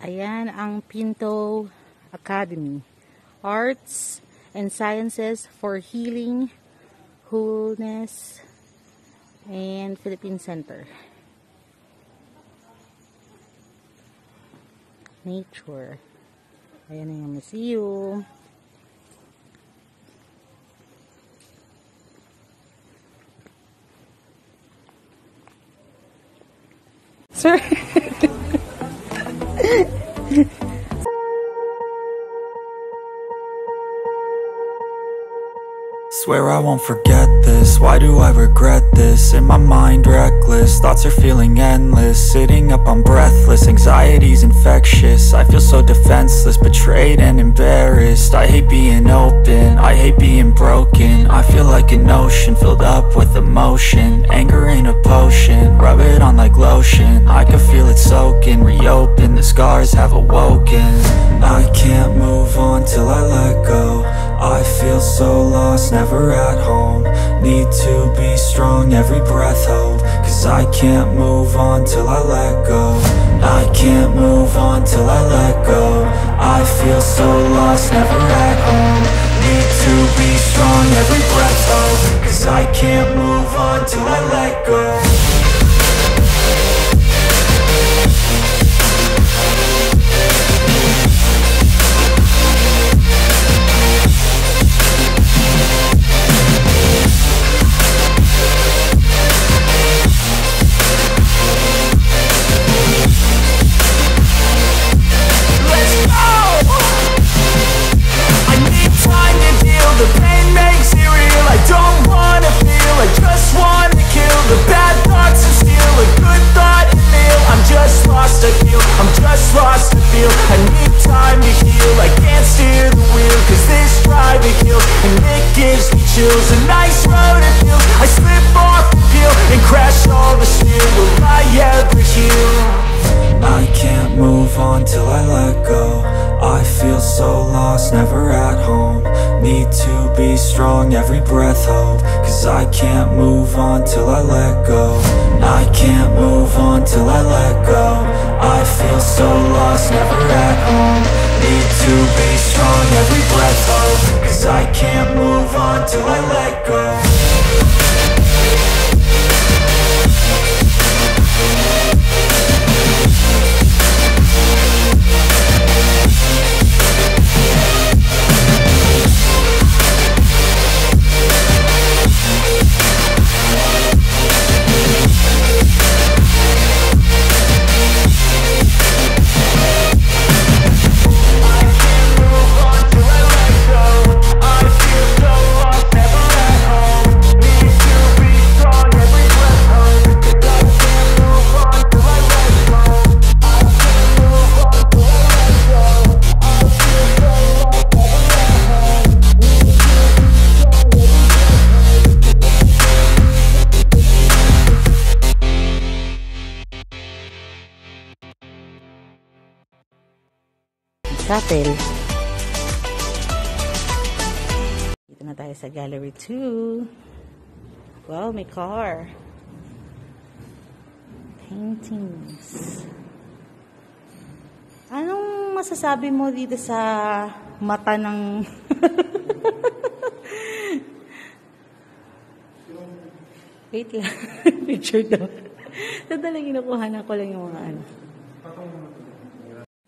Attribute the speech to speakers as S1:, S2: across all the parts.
S1: Ayan ang Pinto Academy. Arts and Sciences for Healing, Wholeness, and Philippine Center. Nature. Ayan na yung museum. Sir!
S2: Swear I won't forget this, why do I regret this? In my mind reckless, thoughts are feeling endless. Sitting up, I'm breathless, anxiety's infectious. I feel so defenseless, betrayed and embarrassed. I hate being open, I hate being broken. I feel like an ocean filled up with emotion. Anger ain't a potion, rub it on like lotion. I can feel it soaking, reopen, the scars have awoken. I can't move on till I let go. I feel so lost, never at home. Need to be strong, every breath hold. Cause I can't move on till I let go. I can't move on till I let go. I feel so lost, never at home. Need to be strong, every breath hold. Cause I can't move on till I let go. A nice road it feels. I slip off the peel and crash all the steel. Will I ever heal? I can't move on till I let go. I feel so lost, never at home. Need to be strong, every breath hold. Cause I can't move on till I let go. I can't move on till I let go. I feel so lost, never at home. Need to be strong, every breath hold. Cause I can't move on till I let go.
S1: Chapel. Dito na tayo sa Gallery 2. Wow, may car. Paintings. Anong masasabi mo dito sa mata ng... Wait lang. Picture daw. Sandali, kinukuha na ko lang yung mga ano.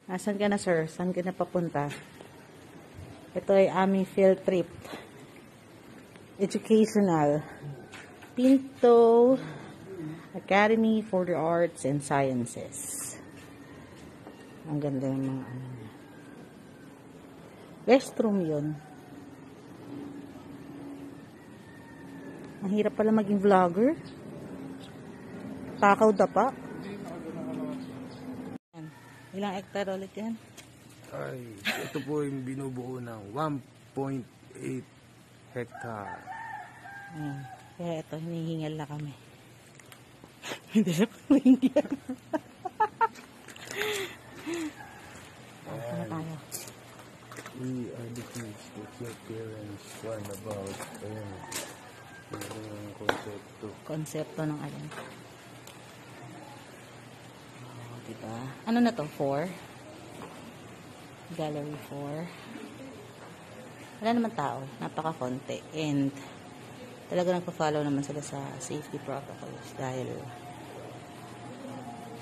S1: Nasaan ka na, sir? Saan ka na papunta? Ito ay aming field trip. Educational. Pinto Academy for the Arts and Sciences. Ang ganda ng mga ano. Restroom yun. Ang hirap pala maging vlogger. Takaw dapa. Ilang hektar ulit yan?
S3: Ay, ito po yung binubuo ng 1.8 hectare.
S1: Kaya ito, hinihingal na kami. Hindi na po hingal. Ano tayo?
S3: We are the kids that your parents warn about. Ayan. Ito yung konsepto.
S1: Konsepto ng alin. Diba? Ano na to? 4? Gallery 4. Wala naman tao. Napaka-konti. And talaga nagpa-follow naman sila sa safety protocols dahil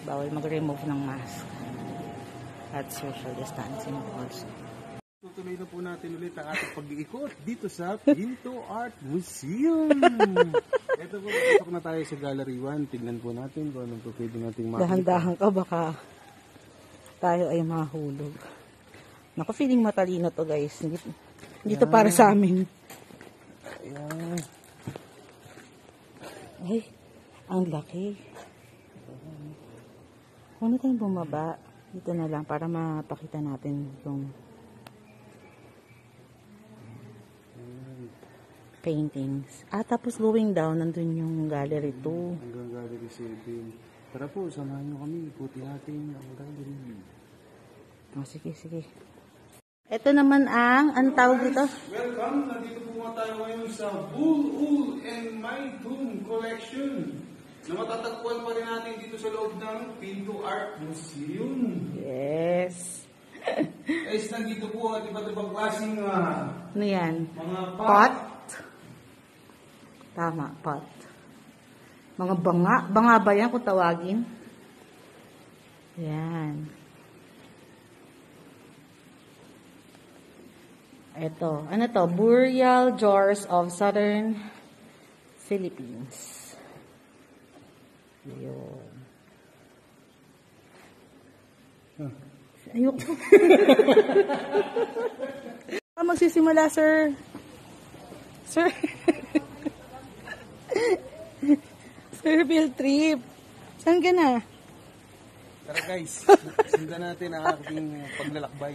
S1: bawal mag-remove ng mask at social distancing also.
S3: Tutuloy na po natin ulit ang ating pag-iikot dito sa Pinto Art Museum. Ito po, pasok na tayo sa Gallery 1. Tignan po natin kung anong po pwede nating makita.
S1: Dahan-dahan ka, baka tayo ay mahulog. Naku, feeling matalino to guys. Hindi to para sa amin.
S3: Ayan.
S1: Ay, ang laki. Huwag na tayong bumaba. Dito na lang para mapakita natin yung paintings. Tapos going down, nandun yung gallery 2.
S3: Hanggang Gallery 7. Tara po, samahan nyo kami. Ikutin natin ang gallery.
S1: Sige, sige. Ito naman ang, anong tawag dito?
S3: Welcome! Nandito po nga tayo ngayon sa Bull, Ul, and My Tomb Collection na matatagpuan pa rin natin dito sa loob ng Pinto Art Museum.
S1: Yes.
S3: Guys, nandito po at iba't ibang klaseng
S1: Ano yan?
S3: mga
S1: Pot? Tama, pot. Mga banga. Banga ba yan kung tawagin? Yan. Ito. Ano to? Burial jars of Southern Philippines. Ayun. Ayoko. Magsisimula, sir. Sir. Sir Bill Trip. Saan ka na?
S3: Tara guys, sundan natin ang aking paglalakbay.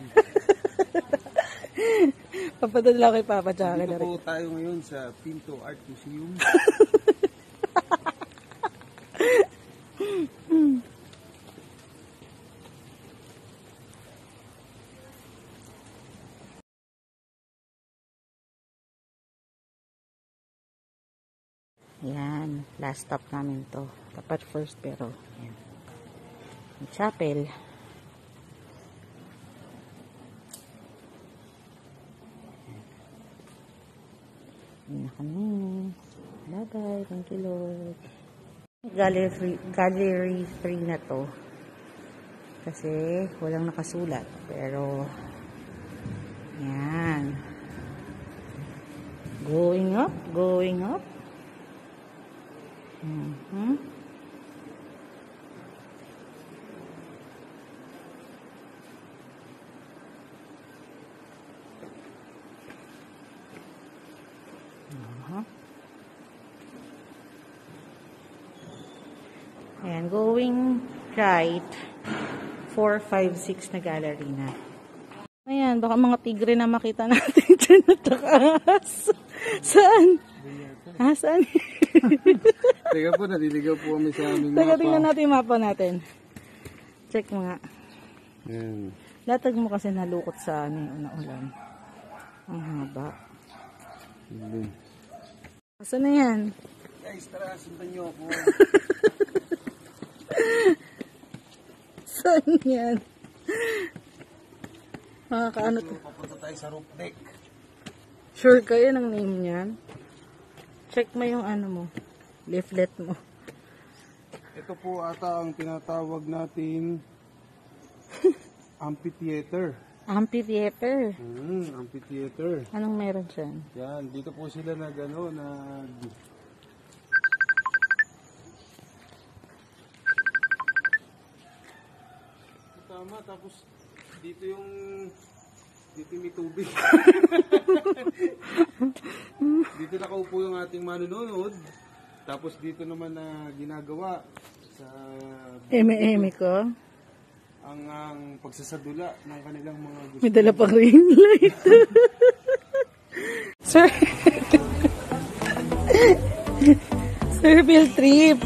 S1: Papadala kay Papa Jackie na
S3: Dito
S1: rin.
S3: po tayo ngayon sa Pinto Art Museum.
S1: Yan, last stop namin to. Tapat first pero yan. Yung chapel. Yan na kami. Bye-bye. Thank you, Lord. Gallery 3 na to. Kasi walang nakasulat. Pero yan. Going up, going up. Ayan, going right. 4, 5, 6 na gallery na. Ayan, baka mga tigre na makita natin dyan na takas. Saan? Saan?
S3: Teka po, naliligaw po kami sa aming
S1: Teka,
S3: mapa.
S1: tingnan natin yung mapa natin. Check mo nga.
S3: Ayan.
S1: Latag mo kasi nalukot sa ulan. Ang haba.
S3: Ayan.
S1: Saan na yan?
S3: Guys, tara, sundan nyo ako.
S1: Saan yan? Makakaano to?
S3: Papunta tayo sa roof deck.
S1: Sure kayo ng name niyan? Check mo yung ano mo. Leaflet mo.
S3: Ito po ata ang tinatawag nating amphitheater.
S1: Amphitheater.
S3: Amphitheater.
S1: Anong meron dyan?
S3: Yan, dito po sila tama, tapos dito may tubig. Dito nakaupo yung ating manunood. Tapos dito naman na ginagawa sa
S1: Eme-eme ko.
S3: ang pagsasadula ng kanilang mga gusto.
S1: May dala pang ring light. Sir. Sir Bill Trip.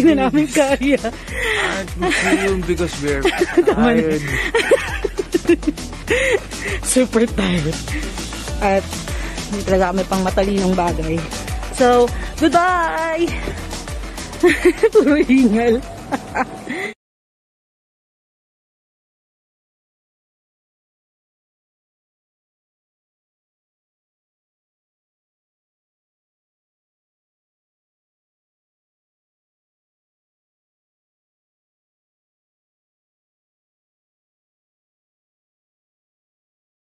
S1: na namin kaya.
S3: Art Museum because we're tired.
S1: Super tired. At hindi talaga kami pang matalinong bagay. So, goodbye! Puro hingal.